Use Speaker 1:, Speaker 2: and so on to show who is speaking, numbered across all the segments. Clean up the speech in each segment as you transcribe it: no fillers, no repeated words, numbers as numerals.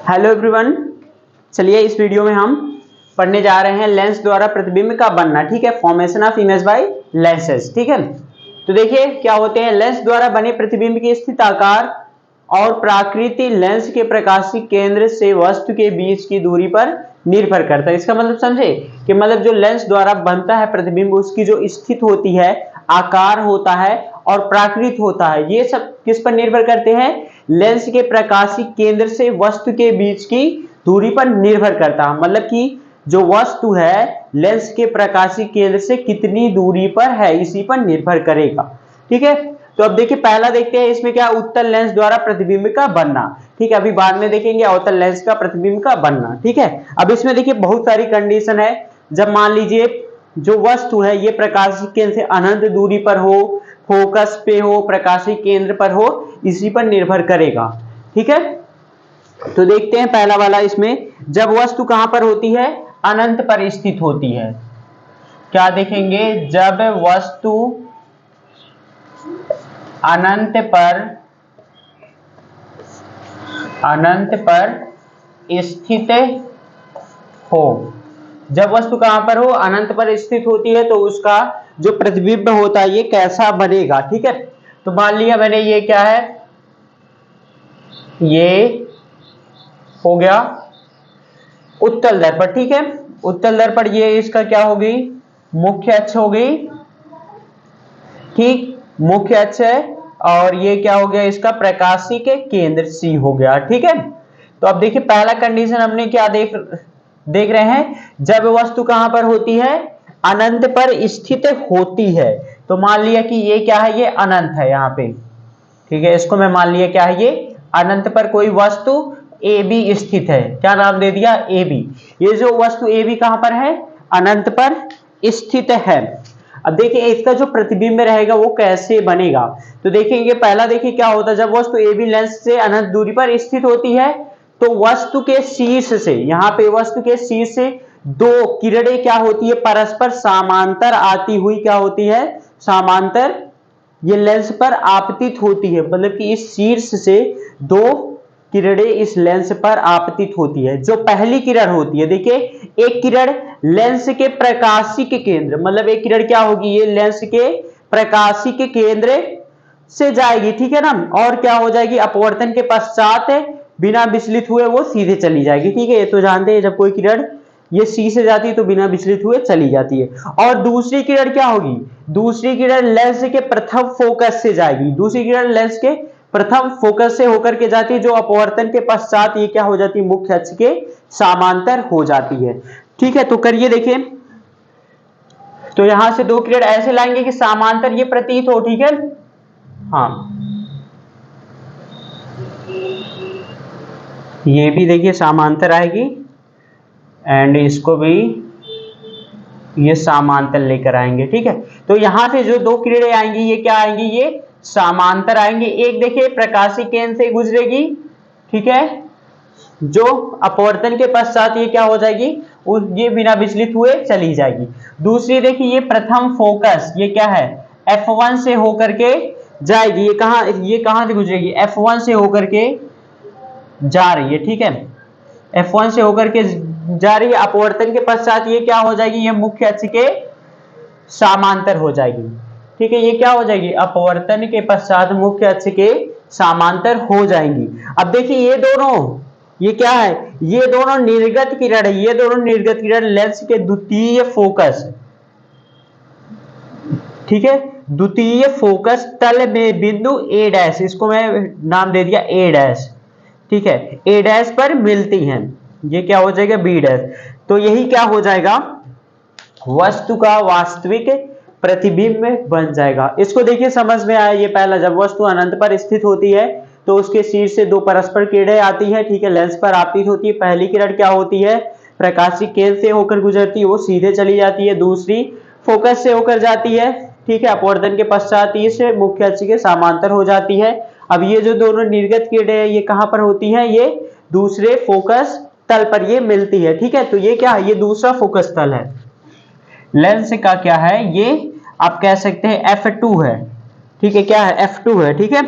Speaker 1: Hello everyone, चलिए इस video में हम पढ़ने जा रहे हैं लेंस द्वारा प्रतिबिंब का बनना। ठीक है, formation of image by lenses. ठीक है, तो देखिए क्या होते हैं। लेंस द्वारा बने प्रतिबिंब की स्थित आकार और प्रकृति लेंस के प्रकाशिक केंद्र से वस्तु के बीच की दूरी पर निर्भर करता है। इसका मतलब समझे कि मतलब जो लेंस द्वारा बनता है प्रतिबिंब, उसकी जो स्थित होती है, आकार होता है और प्राकृत होता है, ये सब किस पर निर्भर करते हैं? लेंस के प्रकाशिक केंद्र से वस्तु के बीच की दूरी पर निर्भर करता है। मतलब कि जो वस्तु है लेंस के प्रकाशिक केंद्र से कितनी दूरी पर है, इसी पर निर्भर करेगा। ठीक है, तो अब देखिए पहला देखते हैं इसमें क्या, उत्तल लेंस द्वारा प्रतिबिंब का बनना। ठीक है, अभी बाद में देखेंगे अवतल लेंस का प्रतिबिंब का बनना। ठीक है, अब इसमें देखिए बहुत सारी कंडीशन है। जब मान लीजिए जो वस्तु है ये प्रकाशिक केंद्र से अनंत दूरी पर हो, फोकस पे हो, प्रकाशिक केंद्र पर हो, इसी पर निर्भर करेगा। ठीक है, तो देखते हैं पहला वाला इसमें, जब वस्तु कहां पर होती है? अनंत पर स्थित होती है। क्या देखेंगे? जब वस्तु अनंत पर स्थित हो। जब वस्तु कहां पर हो? अनंत पर स्थित होती है, तो उसका जो प्रतिबिंब होता है ये कैसा बनेगा। ठीक है, तो मान लिया मैंने, ये क्या है, ये हो गया उत्तल दर्पण। ठीक है, उत्तल दर्पण ये इसका क्या हो गई? मुख्य अक्ष हो गई। ठीक, मुख्य अक्ष है, और ये क्या हो गया? इसका प्रकाशिक केंद्र सी हो गया। ठीक है, तो अब देखिए पहला कंडीशन हमने क्या देख रहे हैं, जब वस्तु कहां पर होती है? अनंत पर स्थित होती है। तो मान लिया कि ये क्या है? ये अनंत है यहाँ पे। ठीक है, इसको मैं मान लिया क्या है? ये अनंत पर कोई वस्तु ए बी स्थित है। क्या नाम दे दिया? A B. ये जो वस्तु ए बी कहां पर है? अनंत पर स्थित है। अब देखिए इसका जो प्रतिबिंब रहेगा वो कैसे बनेगा। तो देखेंगे पहला, देखिए क्या होता है, जब वस्तु ए बी लेंस से अनंत दूरी पर स्थित होती है, तो वस्तु के शीर्ष से, यहाँ पे वस्तु के शीर्ष से दो किरणें क्या होती है? परस्पर समांतर आती हुई क्या होती है? समांतर ये लेंस पर आपतित होती है। मतलब कि इस शीर्ष से दो किरणें इस लेंस पर आपतित होती है। जो पहली किरण होती है, देखिए एक किरण लेंस के प्रकाशिक केंद्र, मतलब एक किरण क्या होगी? ये लेंस के प्रकाशिक केंद्र से जाएगी। ठीक है ना, और क्या हो जाएगी? अपवर्तन के पश्चात बिना विचलित हुए वो सीधे चली जाएगी। ठीक है, ये तो जानते हैं, जब कोई किरण ये सी से जाती है तो बिना विचलित हुए चली जाती है। और दूसरी किरण क्या होगी? दूसरी किरण लेंस के प्रथम फोकस से जाएगी। दूसरी किरण लेंस के प्रथम फोकस से होकर के जाती है, जो अपवर्तन के पश्चात ये क्या हो जाती है? मुख्य अक्ष के समांतर हो जाती है। ठीक है, तो करिए देखिए, तो यहां से दो किरण ऐसे लाएंगे कि समांतर ये प्रतीत हो। ठीक है, हाँ, ये भी देखिए समांतर आएगी, एंड इसको भी ये समांतर लेकर आएंगे। ठीक है, तो यहां से जो दो किरणें आएंगी ये क्या आएंगी? ये समांतर आएंगे। एक देखिए प्रकाशिक केंद्र से गुजरेगी। ठीक है, जो अपवर्तन के पश्चात ये क्या हो जाएगी? ये बिना विचलित हुए चली जाएगी। दूसरी देखिए ये प्रथम फोकस, ये क्या है? F1 से होकर के जाएगी। ये कहां से गुजरेगी? F1 से होकर के जा रही है। ठीक है, F1 से होकर के जा रही है। अपवर्तन के पश्चात ये क्या हो जाएगी? ये मुख्य अक्ष के समांतर हो जाएगी। ठीक है, ये क्या हो जाएगी? अपवर्तन के पश्चात मुख्य अक्ष के समांतर हो जाएंगी। अब देखिए ये दोनों, ये क्या है? ये दोनों निर्गत किरण है। ये दोनों निर्गत किरण लेंस के द्वितीय फोकस, ठीक है, द्वितीय फोकस तल में बिंदु ए डैश, इसको मैं नाम दे दिया ए डैश। ठीक है, ए डैश पर मिलती हैं। ये क्या हो जाएगा? B dash. तो यही क्या हो जाएगा? वस्तु का वास्तविक प्रतिबिंब बन जाएगा। इसको देखिए समझ में आया। ये पहला, जब वस्तु अनंत पर स्थित होती है तो उसके शीर्ष से दो परस्पर किरणें आती है। ठीक है, लेंस पर आपतित होती है। पहली किरण क्या होती है? प्रकाशिक केंद्र से होकर गुजरती है, वो सीधे चली जाती है। दूसरी फोकस से होकर जाती है। ठीक है, अपवर्तन के पश्चात ये मुख्य अक्ष के समांतर हो जाती है। अब ये जो दोनों निर्गत किरणें हैं ये कहां पर होती हैं? ये दूसरे फोकस तल पर ये मिलती है। ठीक है, तो ये क्या है? ये दूसरा फोकस तल है। लेंस का क्या है? ये आप कह सकते हैं F2 है। ठीक है, क्या है? F2 है। ठीक है,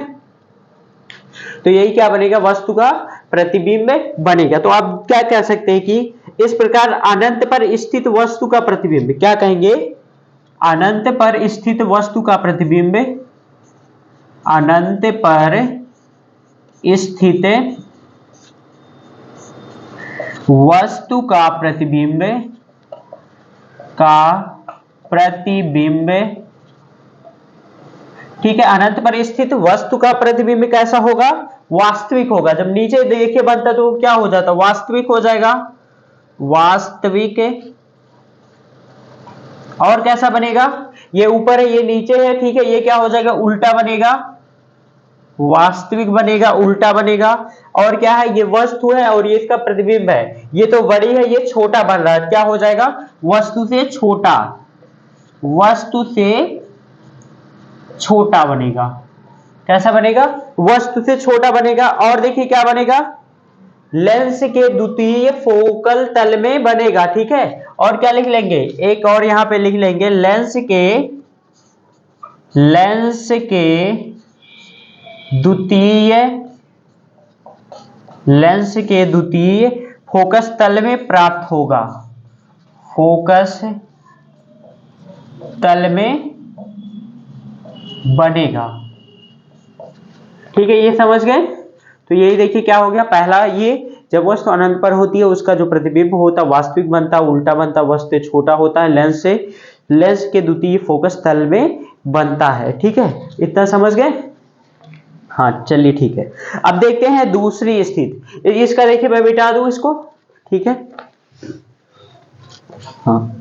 Speaker 1: तो यही क्या बनेगा? वस्तु का प्रतिबिंब बनेगा। तो आप क्या कह सकते हैं कि इस प्रकार अनंत पर स्थित वस्तु का प्रतिबिंब, क्या कहेंगे, अनंत पर स्थित वस्तु का प्रतिबिंब, अनंत पर स्थित वस्तु का प्रतिबिंब ठीक है। अनंत पर स्थित वस्तु का प्रतिबिंब कैसा होगा, वास्तविक होगा। जब नीचे देखिए बनता तो क्या हो जाता, वास्तविक हो जाएगा, वास्तविक। और कैसा बनेगा, ये ऊपर है ये नीचे है, ठीक है, ये क्या हो जाएगा, उल्टा बनेगा, वास्तविक बनेगा, उल्टा बनेगा। और क्या है, ये वस्तु है और ये इसका प्रतिबिंब है, ये तो बड़ी है ये छोटा बन रहा है, क्या हो जाएगा, वस्तु से छोटा, वस्तु से छोटा बनेगा। कैसा बनेगा, वस्तु से छोटा बनेगा। और देखिए क्या बनेगा, लेंस के द्वितीय फोकल तल में बनेगा, ठीक है। और क्या लिख लेंगे, एक और यहां पे लिख लेंगे, लेंस के द्वितीय फोकस तल में प्राप्त होगा, फोकस तल में बनेगा, ठीक है, ये समझ गए। तो यही देखिए क्या हो गया, पहला ये जब वस्तु अनंत पर होती है उसका जो प्रतिबिंब होता है वास्तविक बनता है, उल्टा बनता है, वस्तु छोटा होता है, लेंस के द्वितीय फोकस तल में बनता है, ठीक है, इतना समझ गए। हाँ चलिए ठीक है, अब देखते हैं दूसरी स्थिति। इसका देखिए मैं मिटा दूं इसको, ठीक है। हाँ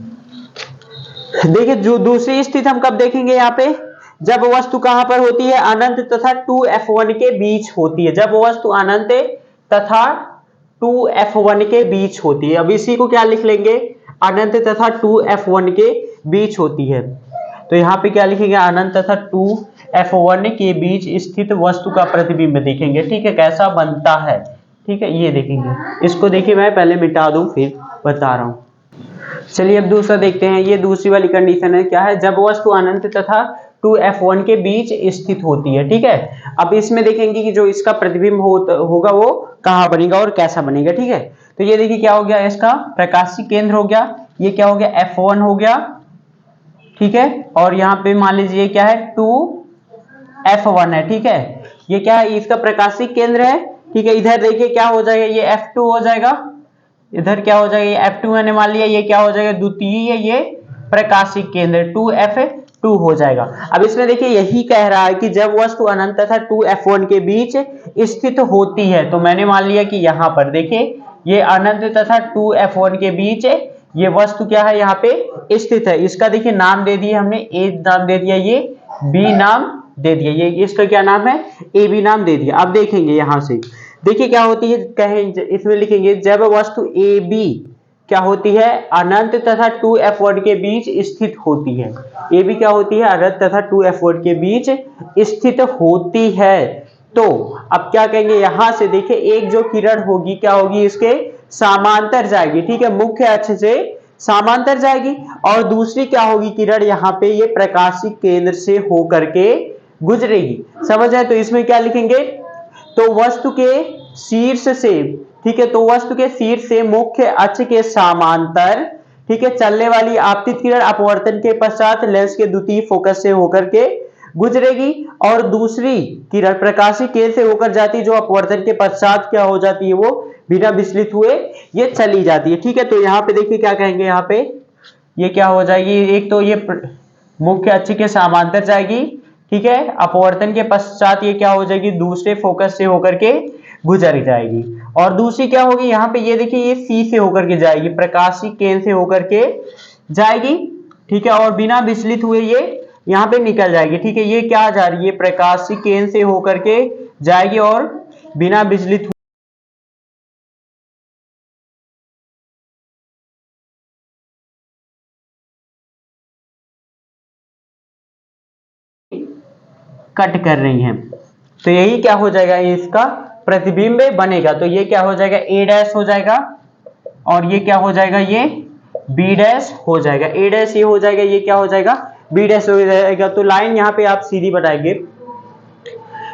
Speaker 1: देखिए जो दूसरी स्थिति हम कब देखेंगे, यहाँ पे जब वस्तु कहां पर होती है, अनंत तथा 2f1 के बीच होती है। जब वस्तु अनंत तथा 2f1 के बीच होती है। अब इसी को क्या लिख लेंगे, अनंत तथा 2f1 के बीच होती है। तो यहाँ पे क्या लिखेंगे, अनंत तथा 2f1 के बीच स्थित वस्तु का प्रतिबिंब देखेंगे, ठीक है, कैसा बनता है, ठीक है, ये देखेंगे। इसको देखिए मैं पहले मिटा दूं फिर बता रहा हूं। चलिए अब दूसरा देखते हैं, ये दूसरी वाली कंडीशन है, क्या है, जब वस्तु अनंत तथा 2f1 के बीच स्थित होती है, ठीक है। अब इसमें देखेंगे कि जो इसका प्रतिबिंब होगा वो कहाँ बनेगा और कैसा बनेगा, ठीक है। तो ये देखिए क्या हो गया, इसका प्रकाशीय केंद्र हो गया, ये क्या हो गया, f1 हो गया, ठीक है। और यहाँ पे मान लीजिए क्या है, 2f1 है, ठीक है, ये क्या है, इसका प्रकाशीय केंद्र है, ठीक है। इधर देखिए क्या हो जाएगा, ये f2 हो जाएगा, इधर क्या हो जाएगा, ये f2 मैंने मान लिया, ये क्या हो जाएगा, द्वितीय ये प्रकाशिक केंद्र 2f2 हो जाएगा। अब इसमें देखिए यही कह रहा है कि जब वस्तु अनंत तथा 2f1 के बीच स्थित होती है, तो मैंने मान लिया कि यहां पर देखिए ये अनंत तथा 2f1 के बीच ये वस्तु क्या है, यहाँ पे स्थित है। इसका देखिए नाम दे दिए हमने, ए नाम दे दिया, ये बी नाम दे दिया, ये इसका क्या नाम है, ए बी नाम दे दिया। अब देखेंगे यहां से देखिए क्या होती है, कहें इसमें लिखेंगे जब वस्तु ए बी क्या होती है, अनंत तथा 2f1 के बीच स्थित होती है। ए बी क्या होती है, अनंत तथा 2f1 के बीच स्थित होती है। तो अब क्या कहेंगे, यहां से देखिए एक जो किरण होगी क्या होगी, इसके समांतर जाएगी, ठीक है, मुख्य अक्ष से समांतर जाएगी। और दूसरी क्या होगी किरण, यहाँ पे ये प्रकाशीय केंद्र से होकर के गुजरेगी, समझ आए। तो इसमें क्या लिखेंगे, तो वस्तु के शीर्ष से, ठीक है, तो वस्तु के शीर्ष से मुख्य अक्ष के समांतर, ठीक है, चलने वाली आपतित किरण अपवर्तन के पश्चात लेंस के द्वितीय फोकस से होकर के गुजरेगी। और दूसरी किरण प्रकाशीय केंद्र से होकर जाती है, जो अपवर्तन के पश्चात क्या हो जाती है, वो बिना विचलित हुए ये चली जाती है, ठीक है। तो यहाँ पे देखिए क्या कहेंगे, यहाँ पे ये क्या हो जाएगी, एक तो ये मुख्य अक्ष के समांतर जाएगी, ठीक है, अपवर्तन के पश्चात ये क्या हो जाएगी, दूसरे फोकस से होकर के गुजर जाएगी। और दूसरी क्या होगी, यहाँ पे ये देखिए ये सी से होकर के जाएगी, प्रकाशीय केंद्र से होकर के जाएगी, ठीक है, और बिना विचलित हुए ये यहाँ पे निकल जाएगी, ठीक है। ये क्या जा रही है, प्रकाशीय केंद्र से होकर के जाएगी और बिना विचलित कट कर रही हैं। तो यही क्या हो जाएगा, इसका प्रतिबिंब बनेगा। तो ये क्या हो जाएगा, ए डैश हो जाएगा, और ये क्या हो जाएगा, ये बी डैश हो जाएगा, ए डैश ये हो जाएगा, ये क्या हो जाएगा, बी डैश हो जाएगा। तो लाइन यहाँ पे आप सीधी बनाएंगे,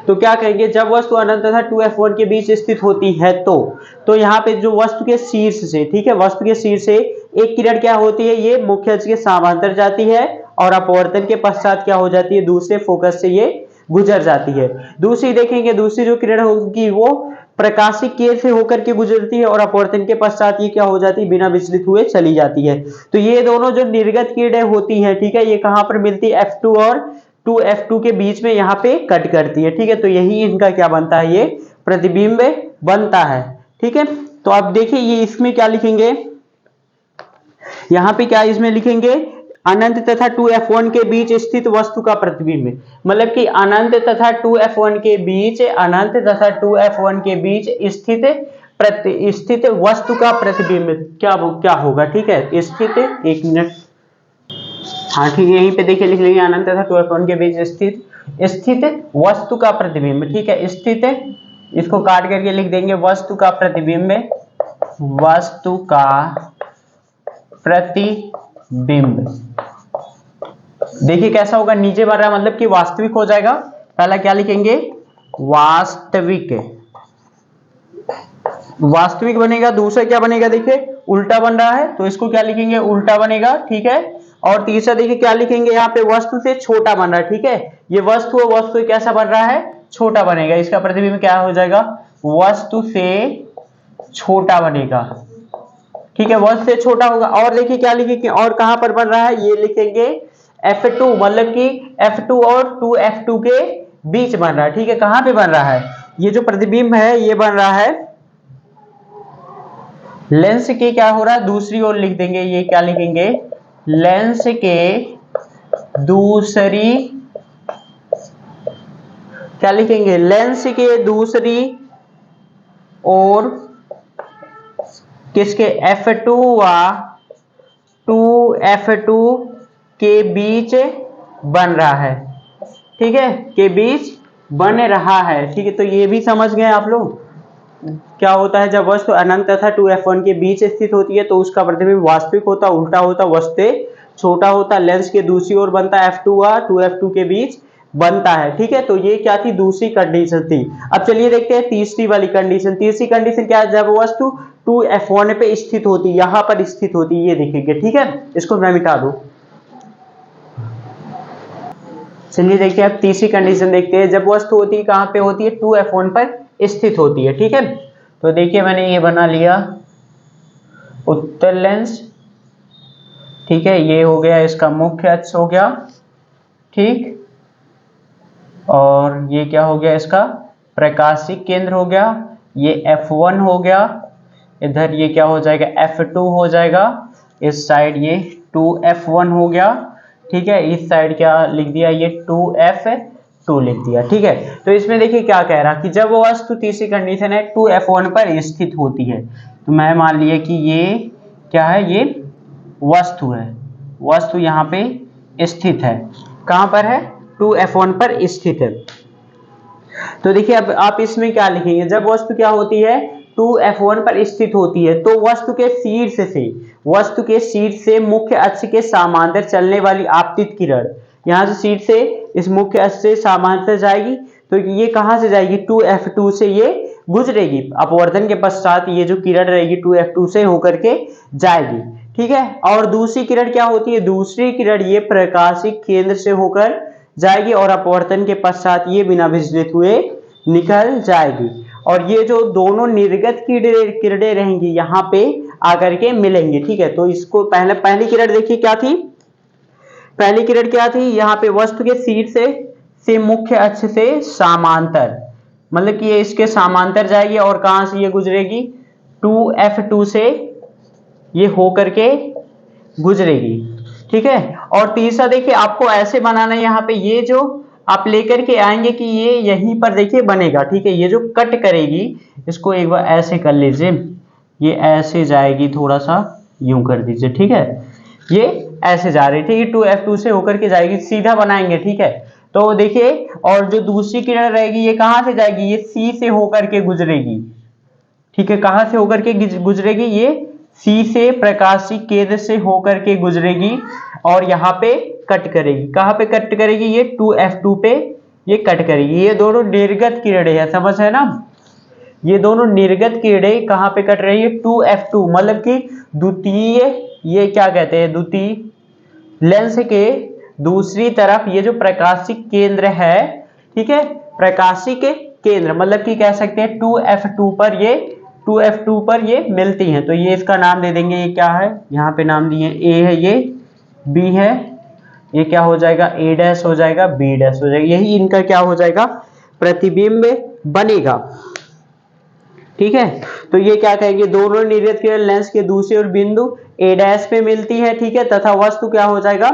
Speaker 1: तो क्या कहेंगे, जब वस्तु अनंत तथा 2f1 के बीच स्थित होती है तो यहाँ पे जो वस्तु के शीर्ष से, ठीक है, वस्तु के शीर्ष से एक किरण क्या होती है, ये मुख्य अक्ष के समांतर जाती है और अपवर्तन के पश्चात क्या हो जाती है, दूसरे फोकस से ये गुजर जाती है। दूसरी देखेंगे, दूसरी जो किरण होगी वो प्रकाशिक केंद्र से होकर के गुजरती है और अपवर्तन के पश्चात ये क्या हो जाती है, बिना विचलित हुए चली जाती है। तो ये दोनों जो निर्गत किरणें होती हैं, ठीक है, ये कहां पर मिलती है, F2 और 2F2 के बीच में यहाँ पे कट करती है, ठीक है। तो यही इनका क्या बनता है, ये प्रतिबिंब बनता है, ठीक है। तो आप देखिए ये इसमें क्या लिखेंगे, यहाँ पे क्या इसमें लिखेंगे, अनंत तथा 2f1 के बीच स्थित वस्तु का प्रतिबिंब, मतलब कि अनंत तथा 2f1 के बीच, अनंत तथा 2f1 के बीच स्थित वस्तु का प्रतिबिंब क्या होगा, ठीक है, स्थित, एक मिनट, हाँ ठीक है, यहीं पे देखिए लिख लेंगे, अनंत तथा 2f1 के बीच स्थित वस्तु का प्रतिबिंब, ठीक है, स्थित, इसको काट करके लिख देंगे वस्तु का प्रतिबिंब, वस्तु का प्रतिबिंब। देखिए कैसा होगा, नीचे बन रहा है मतलब कि वास्तविक हो जाएगा। पहला क्या लिखेंगे, वास्तविक, वास्तविक बनेगा। दूसरा क्या बनेगा, देखिए उल्टा बन रहा है तो इसको क्या लिखेंगे, उल्टा बनेगा, ठीक है। और तीसरा देखिए क्या लिखेंगे, यहाँ पे वस्तु से छोटा बन रहा है, ठीक है, ये वस्तु है, वस्तु कैसा बन रहा है, छोटा बनेगा, इसका प्रतिबिंब क्या हो जाएगा, वस्तु से छोटा बनेगा, ठीक है, वस्तु से छोटा होगा। और देखिए क्या लिखेंगे, और कहां पर बन रहा है, ये लिखेंगे F2, मतलब कि F2 और 2F2 के बीच बन रहा है, ठीक है। कहां पे बन रहा है, ये जो प्रतिबिंब है ये बन रहा है लेंस के, क्या हो रहा है, दूसरी ओर लिख देंगे, ये क्या लिखेंगे, लेंस के दूसरी, क्या लिखेंगे, लेंस के दूसरी ओर किसके, F2 व 2F2 के बीच बन रहा है, ठीक है, के बीच बन रहा है, ठीक है। तो ये भी समझ गए आप लोग, क्या होता है, जब वस्तु अनंत तथा 2f1 के बीच स्थित होती है तो उसका प्रतिबिंब वास्तविक होता, उल्टा होता, वस्तु से छोटा होता, लेंस के दूसरी ओर बनता, F2 व 2f2 के बीच बनता है, ठीक है। तो ये क्या थी, दूसरी कंडीशन थी। अब चलिए देखते हैं तीसरी वाली कंडीशन। तीसरी कंडीशन क्या है, जब वस्तु 2f1 पे स्थित होती, यहां पर स्थित होती, ये देखेंगे, ठीक है, इसको मैं मिटा दूं। चलिए देखिए अब तीसरी कंडीशन देखते हैं, जब वस्तु होती है कहां पे होती है, 2f1 पर स्थित होती है, ठीक है। तो देखिए मैंने ये बना लिया उत्तल लेंस, ठीक है, ये हो गया इसका मुख्य अक्ष हो गया, ठीक, और ये क्या हो गया, इसका प्रकाशिक केंद्र हो गया, ये F1 हो गया, इधर ये क्या हो जाएगा, F2 हो जाएगा, इस साइड ये 2F1 हो गया, ठीक है, इस साइड क्या लिख दिया, ये 2F2 लिख दिया, ठीक है। तो इसमें देखिए क्या कह रहा कि जब वस्तु, तीसरी कंडीशन है, 2F1 पर स्थित होती है, तो मैं मान लिया कि ये क्या है, ये वस्तु है, वस्तु यहाँ पे स्थित है, कहां पर है, 2F1 पर स्थित है। तो देखिए अब आप इसमें क्या लिखेंगे, जब वस्तु क्या होती है, 2F1 पर स्थित होती है तो वस्तु के शीर्ष से मुख्य अक्ष के समांतर चलने वाली आपतित किरण, यहां से शीर्ष से इस मुख्य अक्ष से समांतर जाएगी, तो ये कहां से जाएगी, 2F2 से ये गुजरेगी, अपवर्तन के पश्चात ये जो किरण रहेगी 2F2 से होकर के जाएगी, ठीक है। और दूसरी किरण क्या होती है, दूसरी किरण ये प्रकाशिक केंद्र से होकर जाएगी और अपवर्तन के पश्चात ये बिना विचलित हुए निकल जाएगी, और ये जो दोनों निर्गत किरणें रहेंगी यहाँ पे आकर के मिलेंगी, ठीक है। तो इसको पहली किरण देखिए क्या थी, पहली किरण क्या थी, यहाँ पे वस्तु के शीर्ष से मुख्य अक्ष से समांतर, मतलब कि ये इसके समांतर जाएगी और कहां से ये गुजरेगी, 2F2 से ये होकर के गुजरेगी, ठीक है। और तीसरा देखिए आपको ऐसे बनाना है, यहाँ पे ये जो आप लेकर के आएंगे कि ये यहीं पर देखिए बनेगा, ठीक है, ये जो कट करेगी इसको एक बार ऐसे कर लीजिए, ये ऐसे जाएगी, थोड़ा सा यूं कर दीजिए, ठीक है, ये ऐसे जा रही है, ठीक है, 2F2 से होकर के जाएगी, सीधा बनाएंगे, ठीक है। तो देखिए और जो दूसरी किरण रहेगी ये कहां से जाएगी, ये C से होकर के गुजरेगी, ठीक है, कहां से होकर के गुजरेगी, ये C से प्रकाशिक केंद्र से होकर के गुजरेगी और यहाँ पे कट करेगी, कहां पे कट करेगी, ये 2F2 पे ये कट करेगी। ये दोनों निर्गत किरणें हैं, समझ है ना, ये दोनों निर्गत किरणें कहाँ पे कट रही है, 2F2, मतलब कि द्वितीय, ये क्या कहते हैं, द्वितीय लेंस के दूसरी तरफ ये जो प्रकाशिक केंद्र है, ठीक है, प्रकाशिक केंद्र मतलब कि कह सकते हैं 2F2 पर ये 2F2 पर ये मिलती हैं। तो ये इसका नाम दे देंगे, ये क्या है, यहाँ पे नाम दिए, ए है, ये बी है, ये क्या हो जाएगा, ए डैश हो जाएगा, बी डैश हो जाएगा, यही इनका क्या हो जाएगा, प्रतिबिंब बनेगा। ठीक है, तो ये क्या कहेंगे, दोनों निर्गत किरण लेंस के दूसरी ओर बिंदु ए डैश पे मिलती है, ठीक है, तथा वस्तु क्या हो जाएगा,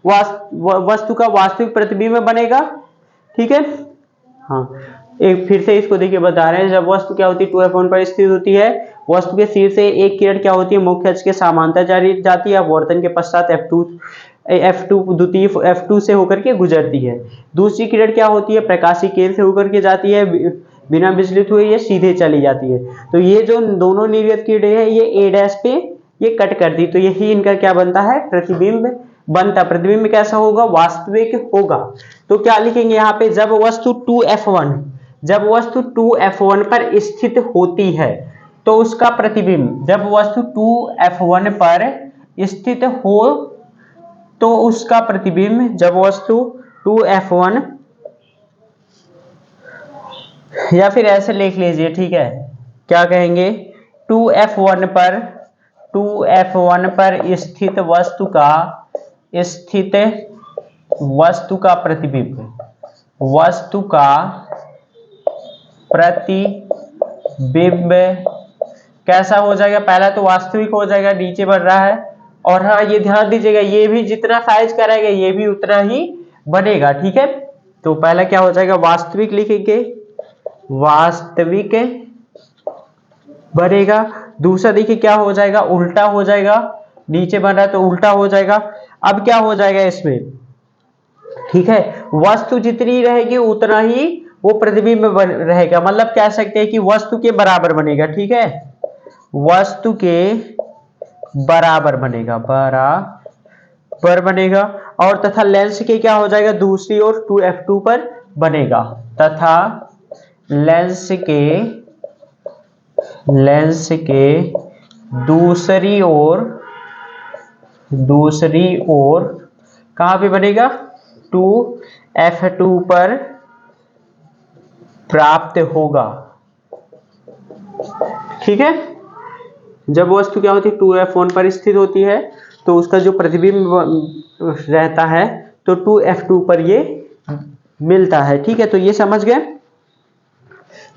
Speaker 1: वस्तु का वास्तविक प्रतिबिंब बनेगा। ठीक है, हाँ, एक फिर से इसको देखिए बता रहे हैं, जब वस्तु क्या होती है 2F1 पर स्थित होती है, वस्तु के शीर्ष से एक किरण क्या होती है, मुख्य अक्ष के समांतर जाती है, अपवर्तन के पश्चात F2 द्वितीय F2 से होकर के गुजरती है। दूसरी किरण क्या होती है, प्रकाशीय केंद्र से होकर के जाती है, बिना विचलित हुए ये सीधे चली जाती है। तो ये जो दोनों निर्गत किरणें हैं ये ए डैश पे ये कट कर दी, तो यही इनका क्या बनता है, प्रतिबिंब बनता। प्रतिबिंब कैसा होगा, वास्तविक होगा। तो क्या लिखेंगे यहाँ पे, जब वस्तु 2F1 पर स्थित होती है तो उसका प्रतिबिंब, जब वस्तु 2F1 पर स्थित हो तो उसका प्रतिबिंब, जब वस्तु 2F1, या फिर ऐसे लिख लीजिए, ठीक है, क्या कहेंगे, 2F1 पर स्थित वस्तु का प्रतिबिंब कैसा हो जाएगा, पहला तो वास्तविक हो जाएगा, नीचे बढ़ रहा है, और हाँ ये ध्यान दीजिएगा, ये भी जितना साइज करेगा ये भी उतना ही बनेगा। ठीक है, तो पहला क्या हो जाएगा, वास्तविक लिखेंगे, वास्तविक बनेगा। दूसरा देखिए क्या हो जाएगा, उल्टा हो जाएगा, नीचे बन रहा है तो उल्टा हो जाएगा। अब क्या हो जाएगा इसमें, ठीक है, वस्तु जितनी रहेगी उतना ही वो प्रतिबिंब रहेगा, मतलब कह सकते हैं कि वस्तु के बराबर बनेगा। ठीक है, वस्तु के बराबर बनेगा, और तथा लेंस के क्या हो जाएगा, दूसरी ओर 2F2 पर बनेगा, तथा लेंस के दूसरी ओर कहां पे बनेगा, 2F2 पर प्राप्त होगा। ठीक है, जब वस्तु क्या होती है 2F1 पर स्थित होती है तो उसका जो प्रतिबिंब रहता है तो 2F2 पर ये मिलता है। ठीक है, तो ये समझ गए।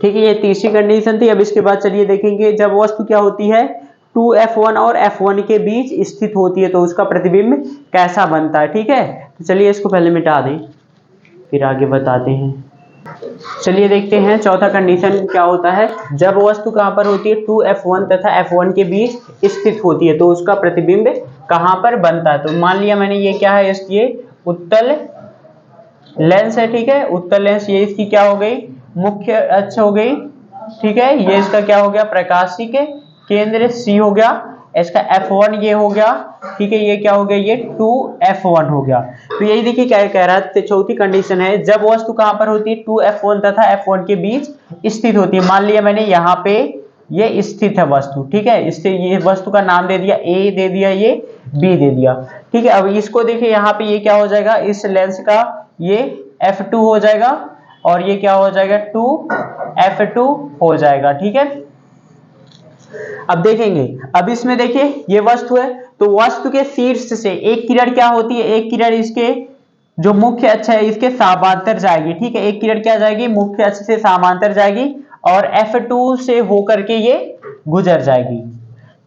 Speaker 1: ठीक है, ये तीसरी कंडीशन थी। अब इसके बाद चलिए देखेंगे, जब वस्तु क्या होती है 2F1 और F1 के बीच स्थित होती है तो उसका प्रतिबिंब कैसा बनता है। ठीक है, तो चलिए इसको पहले मिटा दें फिर आगे बताते हैं। चलिए देखते हैं चौथा कंडीशन क्या होता है, जब वस्तु कहां पर होती है 2F1 तथा F1 के बीच स्थित होती है तो उसका प्रतिबिंब कहां पर बनता है। तो मान लिया मैंने, ये क्या है, ये उत्तल लेंस है। ठीक है, उत्तल लेंस, ये इसकी क्या हो गई, मुख्य अक्ष हो गई। ठीक है, ये इसका क्या हो गया, प्रकाशिक केंद्र C हो गया, इसका F1 ये हो गया। ठीक है, ये क्या हो गया, ये 2F1 हो गया। तो यही देखिए क्या कह रहा है, चौथी कंडीशन है, जब वस्तु कहां पर होती है 2F1 तथा F1 के बीच स्थित होती है। मान लिया मैंने यहाँ पे ये स्थित है वस्तु। ठीक है, इससे ये वस्तु का नाम दे दिया, A दे दिया, ये B दे दिया। ठीक है, अब इसको देखिए यहाँ पे ये क्या हो जाएगा, इस लेंस का ये F2 हो जाएगा और ये क्या हो जाएगा 2F2 हो जाएगा। ठीक है, अब देखेंगे, अब इसमें देखिए ये वस्तु है तो वस्तु के शीर्ष से एक किरण क्या होती है, एक किरण इसके जो मुख्य अक्ष है इसके समांतर जाएगी। ठीक है, एक किरण क्या जाएगी, मुख्य अक्ष से समांतर जाएगी और F2 से होकर के ये गुजर जाएगी।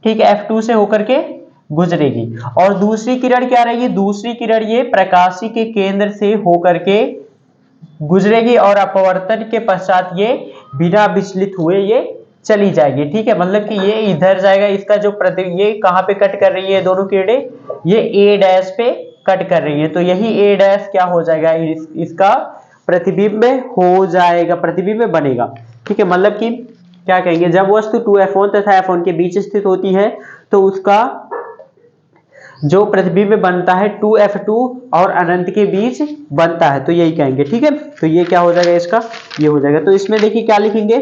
Speaker 1: ठीक है, F2 से होकर के गुजरेगी। और दूसरी किरण क्या रहेगी, दूसरी किरण ये प्रकाशी के केंद्र से होकर के गुजरेगी और अपवर्तन के पश्चात ये बिना विचलित हुए ये चली जाएगी। ठीक है, मतलब कि ये इधर जाएगा, इसका जो ये कहां पे कट कर रही है दोनों किरणें, ये A डैश पे कट कर रही है, तो यही A डैश क्या हो जाएगा, इसका प्रतिबिंब हो जाएगा, प्रतिबिंब बनेगा। ठीक है, मतलब कि क्या कहेंगे, जब वस्तु 2F1 तथा F1 के बीच स्थित होती है तो उसका जो प्रतिबिंब बनता है 2f2 और अनंत के बीच बनता है, तो यही कहेंगे। ठीक है, तो ये क्या हो जाएगा इसका, ये हो जाएगा। तो इसमें देखिए क्या लिखेंगे,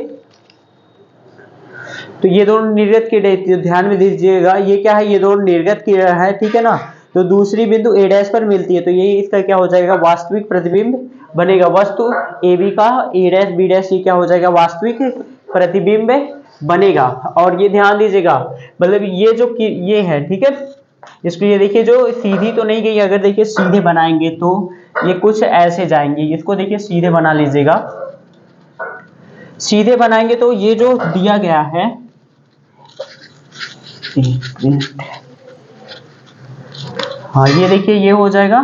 Speaker 1: तो ये दोनों निर्गत किरण, ध्यान में दीजिएगा ये क्या है, ये दोनों निर्गत किरण है। ठीक है ना, तो दूसरी बिंदु ए डैश पर मिलती है, तो ये इसका क्या हो जाएगा, वास्तविक प्रतिबिंब बनेगा। वस्तु ए बी का ए डैश बी डैश, ये क्या हो जाएगा, वास्तविक प्रतिबिंब बनेगा। और ये ध्यान दीजिएगा, मतलब ये जो ये है, ठीक है, इसको ये देखिए जो सीधी तो नहीं गई, अगर देखिए सीधे बनाएंगे तो ये कुछ ऐसे जाएंगे। इसको देखिए सीधे बना लीजिएगा, सीधे बनाएंगे तो ये जो दिया गया है, हाँ ये देखिए ये हो जाएगा।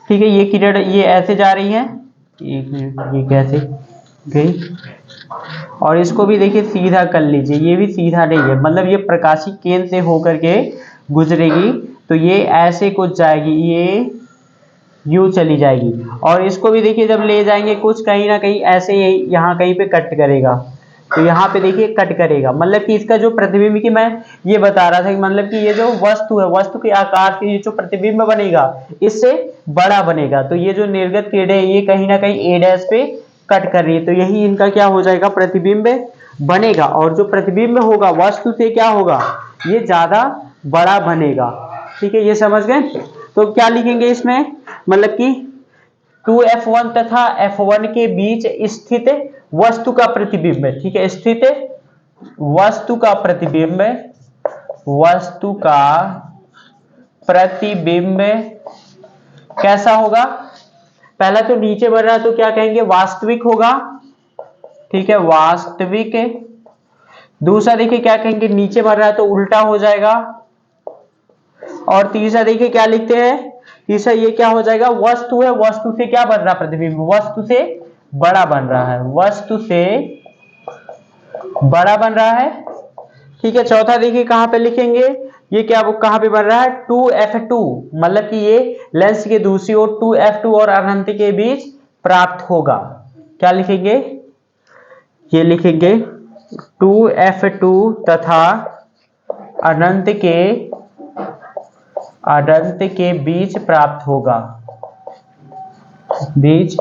Speaker 1: ठीक है, ये किरण ये ऐसे जा रही है, ये कैसे गई, और इसको भी देखिए सीधा कर लीजिए, ये भी सीधा नहीं है, मतलब ये प्रकाशिक केंद्र से होकर के गुजरेगी, तो ये ऐसे कुछ जाएगी, ये यूं चली जाएगी। और इसको भी देखिए जब ले जाएंगे कुछ कहीं ना कहीं ऐसे यहाँ कहीं पे कट करेगा, तो यहाँ पे देखिए कट करेगा, मतलब कि इसका जो प्रतिबिंब की मैं ये बता रहा था कि मतलब कि ये जो वस्तु है, वस्तु के आकार से ये जो प्रतिबिंब बनेगा इससे बड़ा बनेगा। तो ये जो निर्गत किरणें ये कहीं ना कहीं ए डैश पे कट कर रही है, तो यही इनका क्या हो जाएगा, प्रतिबिंब बनेगा। और जो प्रतिबिंब होगा वस्तु से क्या होगा, ये ज्यादा बड़ा बनेगा। ठीक है, ये समझ गए। तो क्या लिखेंगे इसमें, मतलब कि 2f1 तथा f1 के बीच स्थित वस्तु का प्रतिबिंब, ठीक है, स्थित वस्तु का प्रतिबिंब, वस्तु का प्रतिबिंब कैसा होगा, पहला तो नीचे बढ़ रहा है तो क्या कहेंगे, वास्तविक होगा। ठीक है, वास्तविक। दूसरा देखिए क्या कहेंगे, नीचे बढ़ रहा है तो उल्टा हो जाएगा। और तीसरा देखिए क्या लिखते हैं, तीसरा ये क्या हो जाएगा, वस्तु है, वस्तु से क्या बन रहा है प्रतिबिंब, वस्तु से बड़ा बन रहा है, वस्तु से बड़ा बन रहा है। ठीक है, चौथा देखिए कहां पे लिखेंगे, ये क्या कहां पे बन रहा है, 2f2, मतलब कि ये लेंस के दूसरी ओर 2f2 और अनंत के बीच प्राप्त होगा। क्या लिखेंगे, ये लिखेंगे 2f2 तथा अनंत के बीच प्राप्त होगा, बीच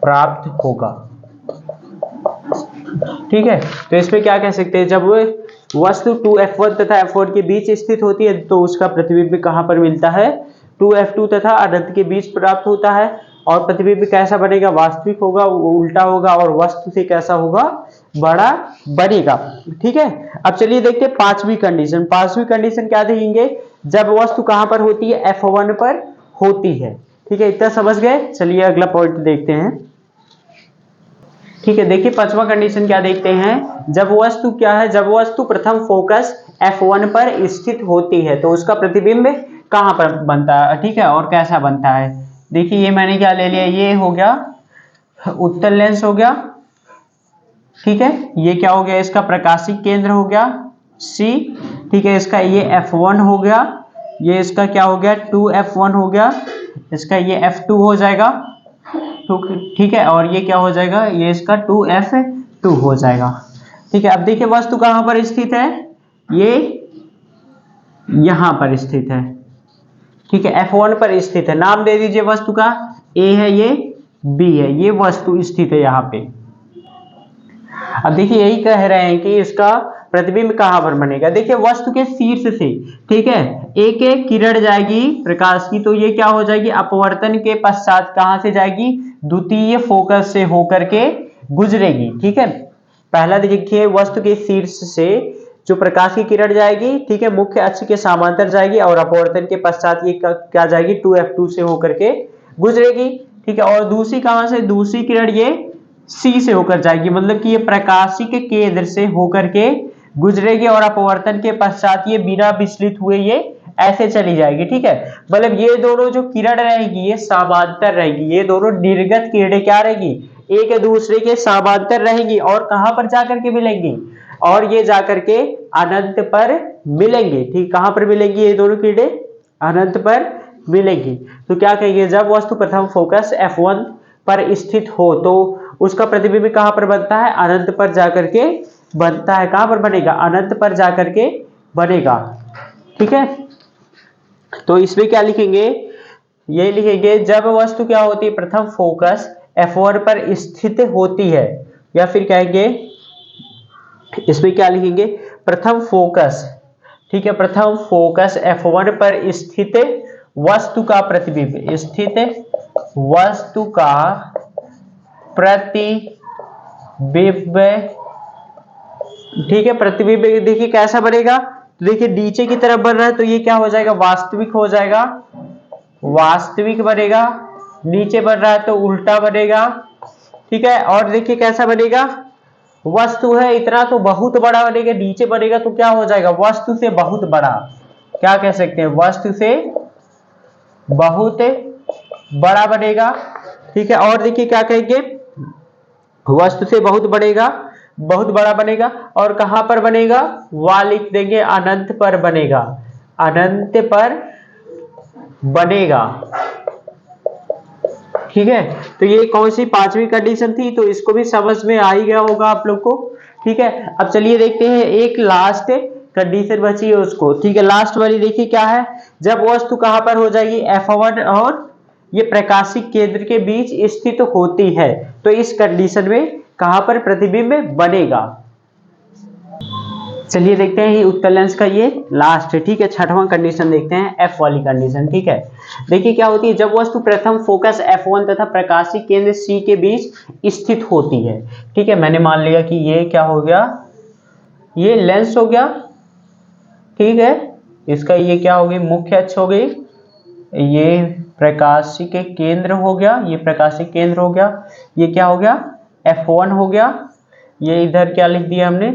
Speaker 1: प्राप्त होगा। ठीक है, तो इस पे क्या कह सकते हैं, जब वस्तु 2f1 तथा f1 के बीच स्थित होती है तो उसका प्रतिबिंब कहां पर मिलता है, 2f2 तथा अनंत के बीच प्राप्त होता है। और प्रतिबिंब कैसा बनेगा, वास्तविक होगा, उल्टा होगा, और वस्तु से कैसा होगा, बड़ा बनेगा। ठीक है, अब चलिए देखते हैं पांचवी कंडीशन। पांचवी कंडीशन क्या देंगे, जब वस्तु कहां पर होती है, f1 पर होती है। ठीक है, इतना समझ गए। चलिए अगला पॉइंट देखते हैं। ठीक है, देखिए पांचवा कंडीशन क्या देखते हैं, जब वस्तु क्या है, जब वस्तु प्रथम फोकस f1 पर स्थित होती है तो उसका प्रतिबिंब कहां पर बनता है। ठीक है, और कैसा बनता है, देखिए ये मैंने क्या ले लिया, ये हो गया उत्तल लेंस हो गया। ठीक है, ये क्या हो गया, इसका प्रकाशिक केंद्र हो गया C। ठीक है, इसका ये f1 हो गया, ये इसका क्या हो गया 2f1 हो गया, इसका ये f2 हो जाएगा। तो ठीक है, और ये क्या हो जाएगा, ये इसका 2f2 हो जाएगा। ठीक है, अब देखिए वस्तु कहां पर स्थित है, ये यहां पर स्थित है। ठीक है, f1 पर स्थित है, नाम दे दीजिए वस्तु का, A है, ये B है, ये वस्तु स्थित है यहाँ पे। अब देखिए यही कह रहे हैं कि इसका प्रतिबिंब कहां पर बनेगा, देखिए वस्तु के शीर्ष से, ठीक है, एक किरण जाएगी प्रकाश की, तो ये क्या हो जाएगी, अपवर्तन के पश्चात कहां से जाएगी, द्वितीय फोकस से होकर के गुजरेगी। ठीक है, पहला देखिए वस्तु के शीर्ष से जो प्रकाश की किरण जाएगी, ठीक है, मुख्य अक्ष के समांतर जाएगी, और अपवर्तन के पश्चात ये क्या जाएगी, 2f2 से होकर के गुजरेगी। ठीक है, और दूसरी कहां से, दूसरी किरण ये C से होकर जाएगी, मतलब कि ये प्रकाशिक केंद्र से होकर के गुजरेगी, और अपवर्तन के पश्चात ये बिना विचलित हुए ये ऐसे चली जाएगी। ठीक है, मतलब ये दोनों जो किरण रहेगी ये समांतर रहेगी, ये दोनों निर्गत किरणें क्या रहेगी, एक दूसरे के समांतर रहेंगी, और कहां पर जाकर के मिलेंगी, और ये जाकर के अनंत पर मिलेंगे। ठीक, कहां पर मिलेंगी ये दोनों किरणें, अनंत पर मिलेंगी। तो क्या कहेंगे, जब वस्तु प्रथम फोकस f1 पर स्थित हो तो उसका प्रतिबिंब कहां पर बनता है, अनंत पर जाकर के बनता है, कहां पर बनेगा, अनंत पर जाकर के बनेगा। ठीक है, तो इसमें क्या लिखेंगे, ये लिखेंगे जब वस्तु क्या होती है, प्रथम फोकस F1 पर स्थित होती है, या फिर कहेंगे इसमें क्या लिखेंगे, प्रथम फोकस, ठीक है, प्रथम फोकस F1 पर स्थित वस्तु का प्रतिबिंब, स्थित वस्तु का प्रतिबिंब, ठीक है, प्रतिबिंब देखिए कैसा बनेगा, तो देखिए नीचे की तरफ बन रहा है तो ये क्या हो जाएगा, वास्तविक हो जाएगा, वास्तविक बनेगा, नीचे बन रहा है तो उल्टा बनेगा, ठीक है। और देखिए कैसा बनेगा, वस्तु है इतना तो बहुत बड़ा बनेगा, नीचे बनेगा तो क्या हो जाएगा, वस्तु से बहुत बड़ा, क्या कह सकते हैं, वस्तु से बहुत बड़ा बनेगा, ठीक है। और देखिए क्या कहेंगे, वस्तु से बहुत बढ़ेगा, बहुत बड़ा बनेगा, और कहां पर बनेगा, वह लिख देंगे अनंत पर बनेगा, अनंत पर बनेगा, ठीक है। तो ये कौन सी पांचवी कंडीशन थी, तो इसको भी समझ में आ ही गया होगा आप लोग को, ठीक है। अब चलिए देखते हैं एक लास्ट कंडीशन बची है उसको, ठीक है। लास्ट वाली देखिए क्या है, जब वस्तु कहां पर हो जाएगी, F1 और ये प्रकाशिक केंद्र के बीच स्थित होती है, तो इस कंडीशन में कहां पर प्रतिबिंब बनेगा। चलिए देखते हैं ये उत्कल का ये लास्ट है, ठीक है, छठवां कंडीशन देखते हैं, F वाली कंडीशन, ठीक है। देखिए क्या होती है, जब वस्तु प्रथम फोकस F1 तथा प्रकाशिक केंद्र C के बीच स्थित होती है, ठीक है। मैंने मान लिया कि ये क्या हो गया, ये लेंस हो गया, ठीक है, इसका ये क्या हो गई, मुख्य अक्ष हो गई, ये प्रकाशिक केंद्र हो गया, ये प्रकाशिक केंद्र हो गया, ये क्या हो गया, F1 हो गया, ये इधर क्या लिख दिया हमने,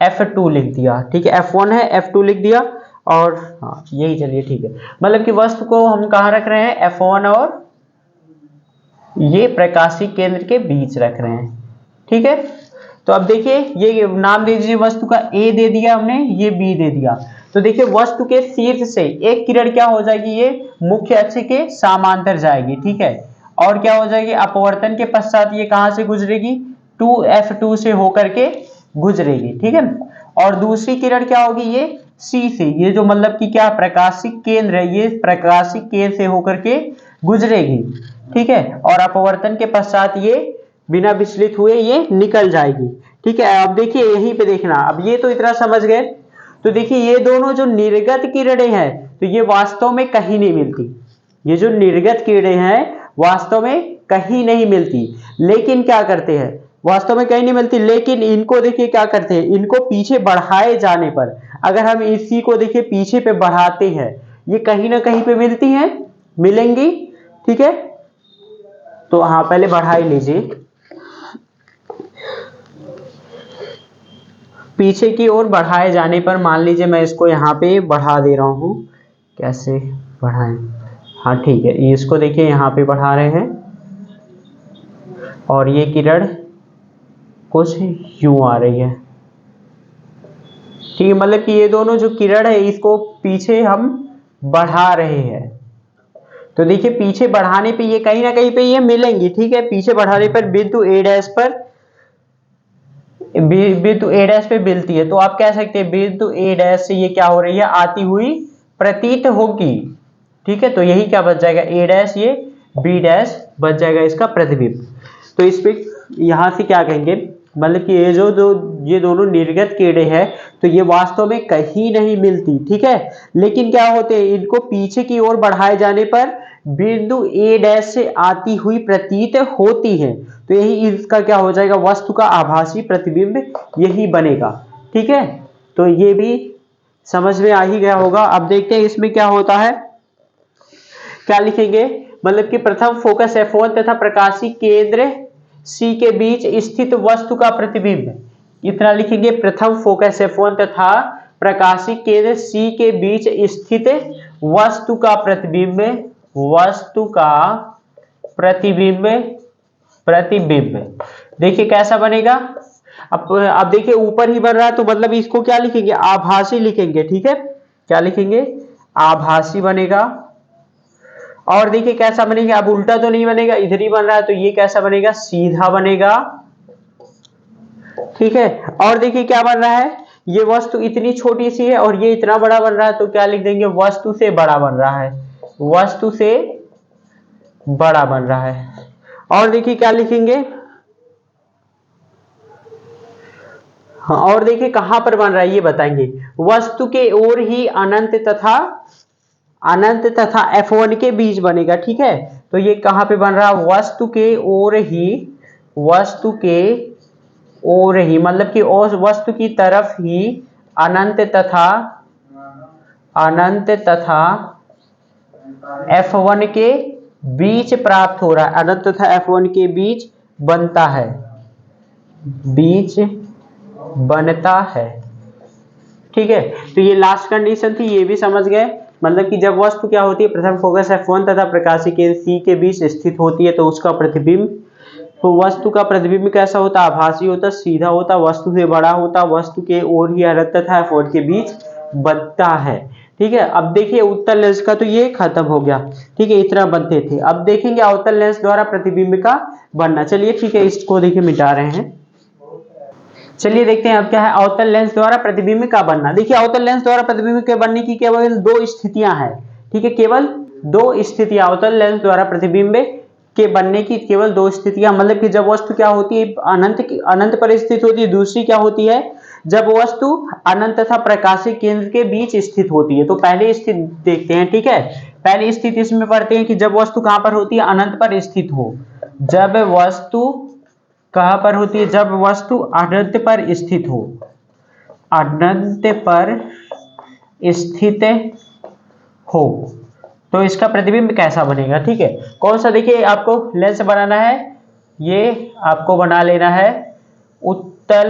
Speaker 1: F2 लिख दिया, ठीक है, F1 है F2 लिख दिया, और हाँ यही, चलिए ठीक है, मतलब कि वस्तु को हम कहाँ रख रहे हैं, F1 और ये प्रकाशिक केंद्र के बीच रख रहे हैं, ठीक है। तो अब देखिए ये नाम दे दीजिए, वस्तु का A दे दिया हमने, ये B दे दिया, तो देखिए वस्तु के शीर्ष से एक किरण क्या हो जाएगी, ये मुख्य अक्ष के समांतर जाएगी, ठीक है, और क्या हो जाएगी, अपवर्तन के पश्चात ये कहां से गुजरेगी, 2F2 से होकर के गुजरेगी, ठीक है। और दूसरी किरण क्या होगी, ये C से, ये जो मतलब कि क्या प्रकाशिक केंद्र है, ये प्रकाशिक केंद्र से होकर के गुजरेगी, ठीक है, और अपवर्तन के पश्चात ये बिना विचलित हुए ये निकल जाएगी, ठीक है। अब देखिए यहीं पे देखना, अब ये तो इतना समझ गए, तो देखिए ये दोनों जो निर्गत किरणें हैं, तो ये वास्तव में कहीं नहीं मिलती, ये जो निर्गत किरणें हैं वास्तव में कहीं नहीं मिलती, लेकिन क्या करते हैं, वास्तव में कहीं नहीं मिलती, लेकिन इनको देखिए क्या करते हैं, इनको पीछे बढ़ाए जाने पर, अगर हम इसी को देखिए पीछे पे बढ़ाते हैं, ये कहीं ना कहीं पे मिलती हैं, मिलेंगी, ठीक है। तो हाँ पहले बढ़ा ही लीजिए, पीछे की ओर बढ़ाए जाने पर, मान लीजिए मैं इसको यहाँ पे बढ़ा दे रहा हूँ, कैसे बढ़ाएं, हाँ ठीक है, इसको देखिए यहाँ पे बढ़ा रहे हैं, और ये किरण कुछ यूं आ रही है, ठीक है, मतलब कि ये दोनों जो किरण है इसको पीछे हम बढ़ा रहे हैं, तो देखिए पीछे बढ़ाने पे ये कहीं ना कहीं पे ये मिलेंगी, ठीक है, पीछे बढ़ाने पर बिंदु A डैश पर, बिंदु A डैश पे मिलती है, तो आप कह सकते हैं बिंदु A डैश से ये क्या हो रही है, आती हुई प्रतीत होगी, ठीक है। तो यही क्या बच जाएगा, A डैश, ये B डैश बच जाएगा इसका प्रतिबिंब। तो इस पे यहां से क्या कहेंगे, मतलब कि ये ये दोनों निर्गत किरणें हैं, तो ये वास्तव में कहीं नहीं मिलती, ठीक है, लेकिन क्या होते हैं, इनको पीछे की ओर बढ़ाए जाने पर बिंदु A डैश से आती हुई प्रतीत होती है, तो यही इसका क्या हो जाएगा, वस्तु का आभासी प्रतिबिंब यही बनेगा, ठीक है। तो ये भी समझ में आ ही गया होगा। अब देखते हैं इसमें क्या होता है, क्या लिखेंगे, मतलब कि प्रथम फोकस F1 तथा प्रकाशिक केंद्र C के बीच स्थित वस्तु का प्रतिबिंब, इतना लिखेंगे, प्रथम फोकस F1 तथा प्रकाशिक केंद्र C के बीच स्थित वस्तु का प्रतिबिंब, वस्तु का प्रतिबिंब, प्रतिबिंब देखिए कैसा बनेगा। अब देखिए ऊपर ही बन रहा है, तो मतलब इसको क्या लिखेंगे, आभासी लिखेंगे, ठीक है, क्या लिखेंगे, आभासी बनेगा। और देखिए कैसा बनेगा, अब उल्टा तो नहीं बनेगा, इधर ही बन रहा है, तो ये कैसा बनेगा, सीधा बनेगा, ठीक है। और देखिए क्या बन रहा है, ये वस्तु इतनी छोटी सी है और ये इतना बड़ा बन रहा है, तो क्या लिख देंगे, वस्तु से बड़ा बन रहा है, वस्तु से बड़ा बन रहा है। और देखिए क्या लिखेंगे, हाँ, और देखिए कहां पर बन रहा है ये बताएंगे, वस्तु के ओर ही अनंत तथा F1 के बीच बनेगा, ठीक है। तो ये कहां पे बन रहा है, वस्तु के ओर ही मतलब कि वस्तु की तरफ ही अनंत तथा F1 के बीच प्राप्त हो रहा है, अनंत तथा F1 के बीच बनता है, बीच बनता है, ठीक है। तो ये लास्ट कंडीशन थी, ये भी समझ गए। मतलब कि जब वस्तु क्या होती है, प्रथम फोकस F1 तथा प्रकाशीय केंद्र C के बीच स्थित होती है, तो उसका प्रतिबिंब, तो वस्तु का प्रतिबिंब कैसा होता है, आभासी होता, सीधा होता, वस्तु से बड़ा होता, वस्तु के ओर ही अनंत तथा F1 के बीच बनता है, ठीक है। अब देखिए उत्तल लेंस का तो ये खत्म हो गया, ठीक है, इतना बनते थे। अब देखेंगे अवतल लेंस द्वारा प्रतिबिंब का बनना। चलिए ठीक है, इसको देखिए मिटा रहे हैं। चलिए देखते हैं अब क्या है, अवतल लेंस द्वारा प्रतिबिंब का बनना। देखिए अवतल लेंस द्वारा प्रतिबिंब के बनने की केवल दो स्थितियां हैं, ठीक है, केवल दो स्थितियां, अवतल लेंस द्वारा प्रतिबिंब के बनने की केवल दो स्थितियां, मतलब कि जब वस्तु क्या होती है, अनंत पर स्थित होती है, दूसरी क्या होती है, जब वस्तु अनंत तथा प्रकाशीय केंद्र के बीच स्थित होती है। तो पहले स्थिति देखते हैं, ठीक है। पहली स्थिति इसमें पढ़ते हैं कि जब वस्तु कहां पर होती है, अनंत पर स्थित हो। जब वस्तु कहां पर होती है, जब वस्तु अनंत पर स्थित हो, अनंत पर स्थित हो, तो इसका प्रतिबिंब कैसा बनेगा, ठीक है। कौन सा, देखिए आपको लेंस बनाना है, ये आपको बना लेना है अवतल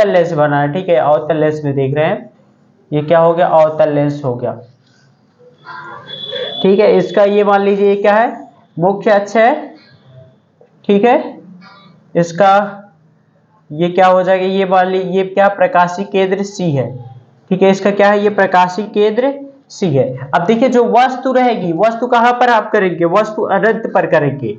Speaker 1: लेंस बनाना है, ठीक है। अवतल लेंस में देख रहे हैं, ये क्या हो गया, अवतल लेंस हो गया, ठीक है। इसका ये मान लीजिए क्या है, मुख्य अक्ष है, ठीक है। इसका ये क्या हो जाएगा, ये मान लीजिए ये क्या, प्रकाशीय केंद्र C है, ठीक है। इसका क्या है, ये प्रकाशीय केंद्र C है। अब देखिए जो वस्तु रहेगी, वस्तु कहां पर आप करेंगे, वस्तु अनंत पर करेंगे।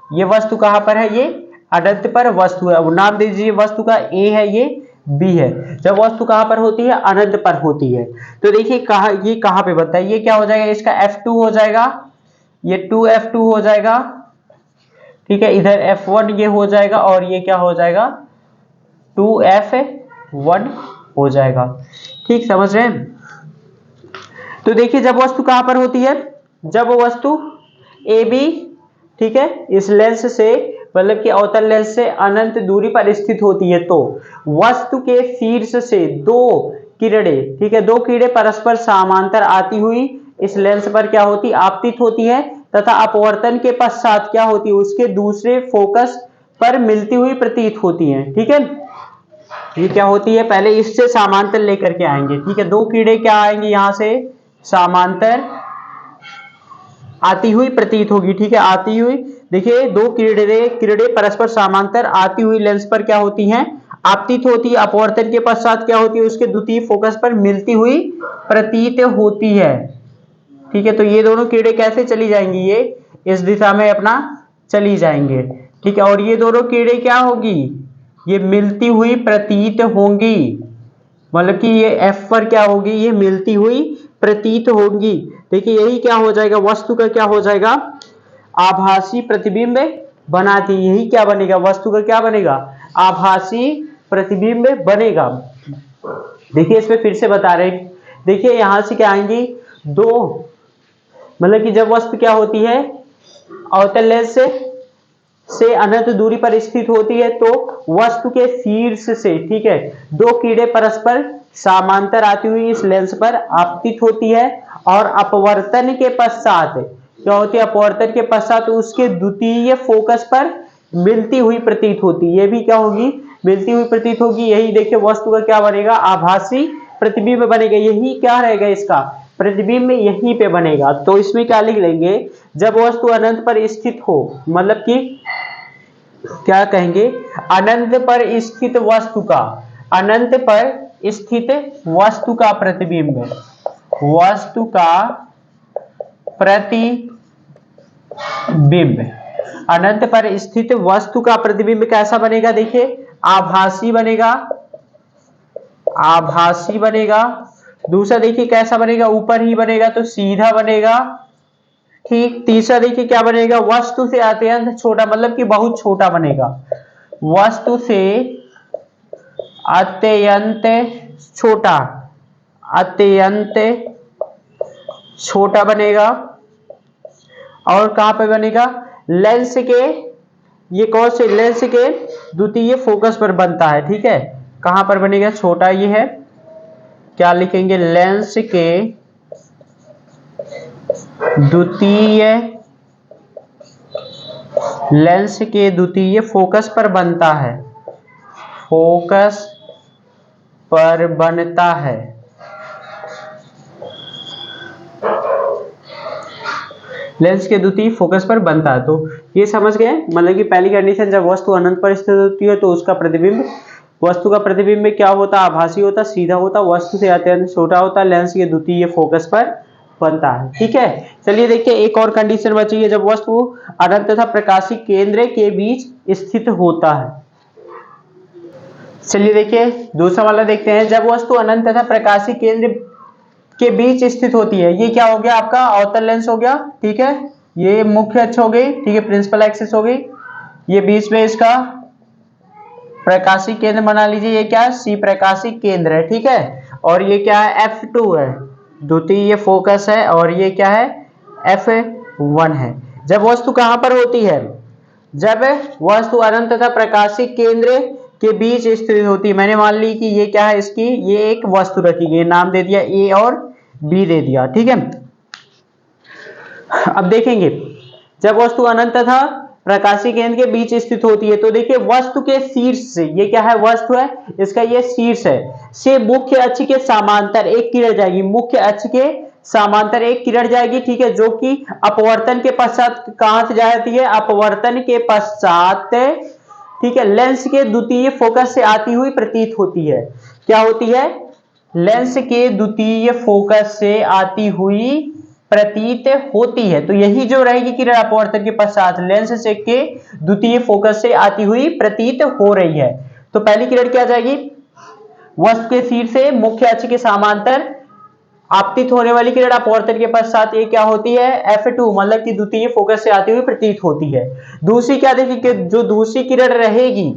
Speaker 1: ये वस्तु कहां पर है, ये अनंत पर वस्तु है, नाम दीजिए वस्तु का, A है, ये B है। जब वस्तु कहां पर होती है, अनंत पर होती है, तो देखिए ये कहां पे बनता है, ये क्या हो जाएगा, इसका F2 हो जाएगा, ये 2F2 हो जाएगा, ठीक है। इधर F1 ये हो जाएगा, और ये क्या हो जाएगा, 2F1 हो जाएगा, ठीक, समझ रहे हैं। तो देखिए जब वस्तु कहां पर होती है, जब वस्तु AB, ठीक है, इस लेंस से मतलब कि अवतल लेंस से अनंत दूरी पर स्थित होती है, तो वस्तु के शीर्ष से दो किरणें, ठीक है, दो किरणें परस्पर समांतर आती हुई इस लेंस पर क्या होती, आपतित होती है, तथा अपवर्तन के पश्चात क्या होती है, उसके दूसरे फोकस पर मिलती हुई प्रतीत होती है, ठीक है। ये क्या होती है, पहले इससे समांतर लेकर के आएंगे, ठीक है। दो किरणें क्या आएंगी, यहां से समांतर आती हुई प्रतीत होगी, ठीक है, आती हुई। देखिए दो किरणें परस्पर समांतर आती हुई लेंस पर क्या होती हैं, आपतित होती है, अपवर्तन के पश्चात क्या होती है, उसके द्वितीय फोकस पर मिलती हुई प्रतीत होती है, ठीक है। तो ये दोनों किरणें कैसे चली जाएंगी, ये इस दिशा में अपना चली जाएंगे, ठीक है। और ये दोनों किरणें क्या होगी, ये मिलती हुई प्रतीत होंगी, मतलब कि ये F पर क्या होगी, ये मिलती हुई प्रतीत होंगी। देखिए यही क्या हो जाएगा, वस्तु का क्या हो जाएगा, आभासी प्रतिबिंब बनाती, यही क्या बनेगा, वस्तु का क्या बनेगा, आभासी प्रतिबिंब बनेगा। देखिए इसमें फिर से बता रहे हैं, देखिए यहां से क्या आएंगी, दो, मतलब कि जब वस्तु क्या होती है, अवतल लेंस से अनंत दूरी पर स्थित होती है, तो वस्तु के शीर्ष से, ठीक है, दो किरणें परस्पर समांतर आती हुई इस लेंस पर आपतित होती है, और अपवर्तन के पश्चात क्या होती है, अपवर्तन के पश्चात उसके द्वितीय फोकस पर मिलती हुई प्रतीत होती है, ये भी क्या होगी, मिलती हुई प्रतीत होगी। यही देखिए वस्तु का क्या बनेगा, आभासी प्रतिबिंब बनेगा, यही क्या रहेगा, इसका प्रतिबिंब यहीं पे बनेगा। तो इसमें क्या लिख लेंगे, जब वस्तु अनंत पर स्थित हो, मतलब कि क्या कहेंगे, अनंत पर स्थित वस्तु का, अनंत पर स्थित वस्तु का प्रतिबिंब, वस्तु का प्रतिबिंब, अनंत पर स्थित वस्तु का प्रतिबिंब कैसा बनेगा, देखिए आभासी बनेगा, आभासी बनेगा। दूसरा देखिए कैसा बनेगा, ऊपर ही बनेगा तो सीधा बनेगा। ठीक, तीसरा देखिए क्या बनेगा, वस्तु से अत्यंत छोटा मतलब कि बहुत छोटा बनेगा, वस्तु से अत्यंत छोटा, अत्यंत छोटा बनेगा। और कहां पे बनेगा, लेंस के, ये कौन से लेंस के द्वितीय फोकस पर बनता है। ठीक है, कहां पर बनेगा, छोटा ये है, क्या लिखेंगे, लेंस के द्वितीय, लेंस के द्वितीय फोकस पर बनता है, फोकस पर बनता है। लेंस के द्वितीय फोकस पर बनता है। तो ये समझ गए, मतलब कि पहली कंडीशन जब वस्तु अनंत पर स्थित होती है तो उसका प्रतिबिंब, वस्तु का प्रतिबिंब में क्या होता है, आभासी होता, सीधा होता, वस्तु से अत्यंत छोटा होता, लेंस के द्वितीय फोकस पर बनता है। ठीक है, चलिए देखिए एक और कंडीशन बची है, जब वस्तु अनंत तथा प्रकाशी केंद्र के बीच स्थित होता है। चलिए देखिए दूसरा वाला देखते हैं, जब वस्तु अनंत तथा प्रकाशी केंद्र के बीच स्थित होती है, ये क्या हो गया आपका, अवतल लेंस हो गया। ठीक है, ये मुख्य अक्ष हो गई, ठीक है, प्रिंसिपल एक्सिस हो गई, ये बीच में इसका प्रकाशी केंद्र बना लीजिए, ये क्या है, सी प्रकाशी केंद्र है। ठीक है, और ये क्या है, F2 है, द्वितीय फोकस है, और ये क्या है, F1 है। जब वस्तु कहां पर होती है, जब वस्तु अनंत तथा प्रकाशी केंद्र के बीच स्थित होती है। मैंने मान ली कि ये क्या है, इसकी ये एक वस्तु रखी गई, नाम दे दिया ए और बी दे दिया। ठीक है, अब देखेंगे जब वस्तु अनंत तथा प्रकाशी केंद्र के बीच स्थित होती है तो देखिए वस्तु के शीर्ष से, ये क्या है, वस्तु है, इसका ये शीर्ष है, से मुख्य अक्ष के समांतर एक किरण जाएगी, मुख्य अक्ष के समांतर एक किरण जाएगी। ठीक है, जो कि अपवर्तन के पश्चात कहां से जाती है, अपवर्तन के पश्चात, ठीक है, लेंस के द्वितीय फोकस से आती हुई प्रतीत होती है। क्या होती है, लेंस के द्वितीय फोकस से आती हुई प्रतीत होती है। तो यही जो रहेगी किरण अपवर्तन के पश्चात लेंस से के द्वितीय फोकस से आती हुई प्रतीत हो रही है। तो पहली किरण क्या जाएगी, वस्तु के शीर्ष से मुख्य अक्ष के समांतर आपतित होने वाली किरण अपवर्तन के पश्चात ये क्या होती है, F2 मतलब कि द्वितीय फोकस से आती हुई प्रतीत होती है। दूसरी क्या देखिए, जो दूसरी किरण रहेगी,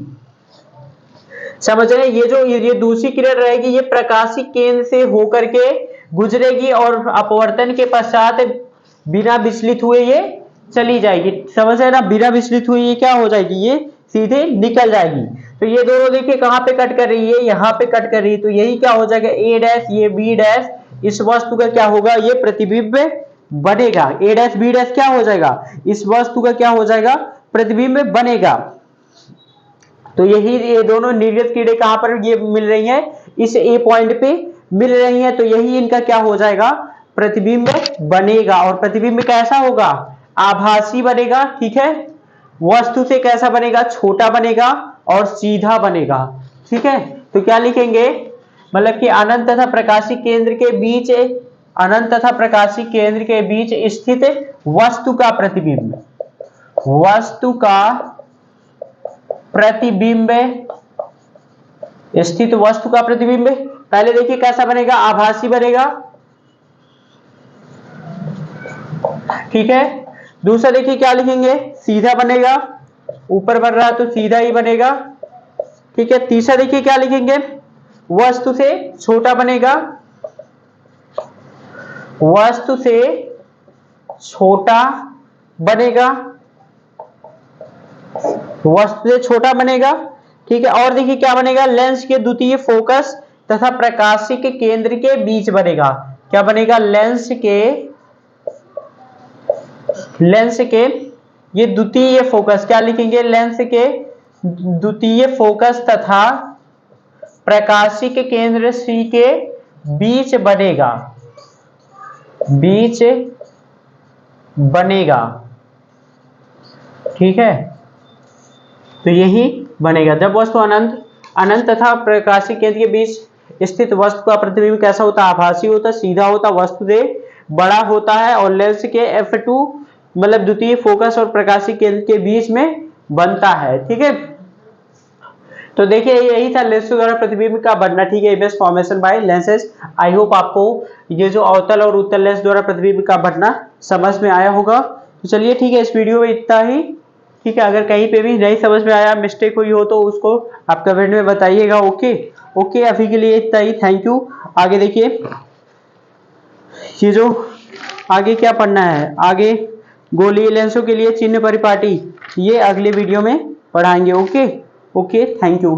Speaker 1: समझ रहे हैं, ये दूसरी किरण रहेगी, ये प्रकाशी केंद्र से होकर के गुजरेगी और अपवर्तन के पश्चात बिना विचलित हुए ये चली जाएगी। समझ रहे ना, बिना विचलित हुए ये क्या हो जाएगी, ये सीधे निकल जाएगी। तो ये दोनों देखिए कहां पे कट कर रही है, यहाँ पे कट कर रही है, तो यही क्या हो जाएगा, ए डैश, ये बी डैश, इस वस्तु का क्या होगा, ये प्रतिबिंब बनेगा। ए डैश बी डैश क्या हो जाएगा, इस वस्तु का क्या हो जाएगा, प्रतिबिंब बनेगा। तो यही ये दोनों निर्गत किरणें कहां पर ये मिल रही हैं, इस ए पॉइंट पे मिल रही हैं, तो यही इनका क्या हो जाएगा, प्रतिबिंब बनेगा। और प्रतिबिंब कैसा होगा, आभासी बनेगा। ठीक है, वस्तु से कैसा बनेगा, छोटा बनेगा और सीधा बनेगा। ठीक है, तो क्या लिखेंगे, मतलब कि अनंत तथा प्रकाशी केंद्र के बीच, अनंत तथा प्रकाशी केंद्र के बीच स्थित वस्तु का प्रतिबिंब, वस्तु का प्रतिबिंब, स्थित वस्तु का प्रतिबिंब पहले देखिए कैसा बनेगा, आभासी बनेगा। ठीक है, दूसरा देखिए क्या लिखेंगे, सीधा बनेगा, ऊपर बन रहा है तो सीधा ही बनेगा। ठीक है, तीसरा देखिए क्या लिखेंगे, वस्तु से छोटा बनेगा, वस्तु से छोटा बनेगा, वस्तु से छोटा बनेगा। ठीक है, और देखिए क्या बनेगा, लेंस के द्वितीय फोकस तथा प्रकाशी के केंद्र के बीच बनेगा। क्या बनेगा, लेंस के ये द्वितीय फोकस, क्या लिखेंगे, लेंस के द्वितीय फोकस तथा प्रकाशी के केंद्र सी के बीच बनेगा, बीच बनेगा। ठीक है, तो यही बनेगा। जब वस्तु अनंत तथा प्रकाशी केंद्र के बीच स्थित वस्तु का प्रतिबिंब कैसा होता है, आभासी होता, सीधा होता, वस्तु से बड़ा होता है और लेंस के F2 मतलब द्वितीय फोकस और प्रकाशी केंद्र के बीच में बनता है। ठीक है, तो देखिए यही था लेंसों द्वारा प्रतिबिंब का बढ़ना, ठीक है, image formation by lenses. I hope आपको ये जो अवतल और उत्तल लेंस द्वारा प्रतिबिंब का बढ़ना समझ में आया होगा। तो चलिए ठीक है, इस वीडियो में इतना ही। ठीक है, अगर कहीं पे भी नहीं समझ में आया, मिस्टेक हुई हो तो उसको आप कमेंट में बताइएगा। ओके ओके, अभी के लिए इतना ही, थैंक यू। आगे देखिए ये जो आगे क्या पढ़ना है, आगे गोलीय लेंसों के लिए चिन्ह परिपाटी, ये अगले वीडियो में पढ़ाएंगे। Okay okay, thank you.